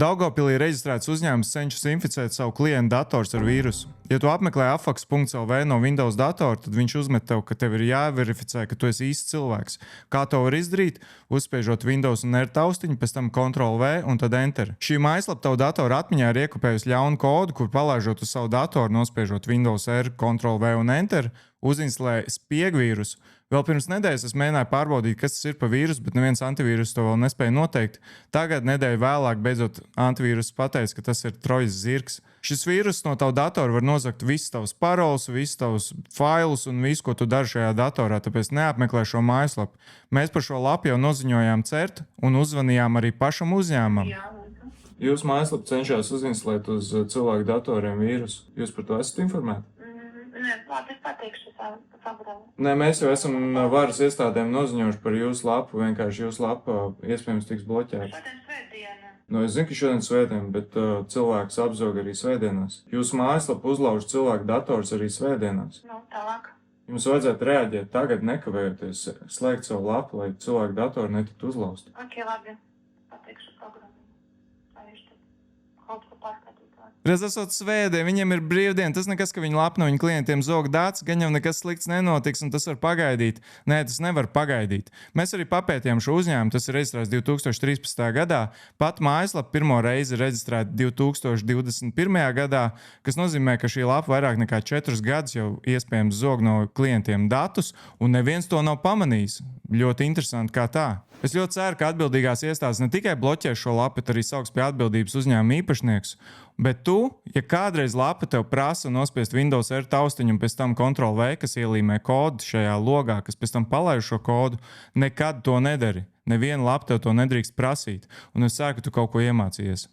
Daugavpilī reģistrēts uzņēmums cenšas inficēt savu klientu dators ar vīrusu. Ja tu apmeklē afax.lv no Windows datora, tad viņš uzmet tev, ka tev ir jāverificē, ka tu esi īsts cilvēks. Kā to var izdarīt? Uzspiežot Windows un R taustiņu, pēc tam Ctrl+V un tad Enter. Šī mājaslapa tavu datoru atmiņā ir iekopējusi ļaunu kodu, kur palaižot uz savu datoru, nospiežot Windows R, Ctrl+V un Enter, uzinstalē spiegvīrusu. Vēl pirms nedēļas es mēģināju pārbaudīt, kas tas ir par vīrusu, bet neviens antivīrus to vēl nespēja noteikt. Tagad nedēļu vēlāk beidzot antivīrus pateica, ka tas ir trojas zirgs. Šis vīrus no tava datora var nozagt visus tavus paroles, visus tavus failus un visu, ko tu dari šajā datorā, tāpēc neapmeklē šo mājaslapu. Mēs par šo lapu jau noziņojām CERT un uzzvanījām arī pašam uzņēmumam. Jūsu mājaslapa cenšas uzinstalēt uz cilvēku datoriem vīrusu. Jūs par to esat informēti? Nē, labi, es pateikšu savu. Nē, mēs jau esam varas iestādēm noziņojuši par jūsu lapu, vienkārši jūsu lapa iespējams tiks bloķēta. Šodien svētdiena. Es zinu, ka šodien svētdiena, bet cilvēks apzog arī svētdienās. Jūsu mājaslapa uzlauž cilvēku dators arī svētdienās. Tālāk. Jums vajadzētu reaģēt tagad, nekavējoties, slēgt savu lapu, lai cilvēku datoru netiktu uzlauzti. Ok, labi. Pateikšu programmu. Lai viņš tad kaut ko pārskatīt. Reiz esot svētdien, viņiem ir brīvdiena, tas nekas, ka viņi lapno viņu klientiem zog datus, gan jau nekas slikts nenotiks, un tas var pagaidīt. Nē, tas nevar pagaidīt. Mēs arī papētījām šo uzņēmumu, tas ir reģistrēts 2013. gadā, pat mājaslapa pirmo reizi ir reģistrēta 2021. gadā, kas nozīmē, ka šī lapa vairāk nekā 4 gadus jau iespējams zog no klientiem datus, un neviens to nav pamanījis. Ļoti interesanti, kā tā. Es ļoti ceru, ka atbildīgās iestādes ne tikai bloķēs šo lapu, bet arī sauks pie atbildības uzņēmuma īpašnieks. Bet tu, ja kādreiz lapa tev prasa nospiest Windows R taustiņu un pēc tam Ctrl+V, kas ielīmē kodu šajā logā, kas pēc tam palaiž šo kodu, nekad to nedari. Neviena lapa tev to nedrīkst prasīt. Un es ceru, ka tu kaut ko iemācījies.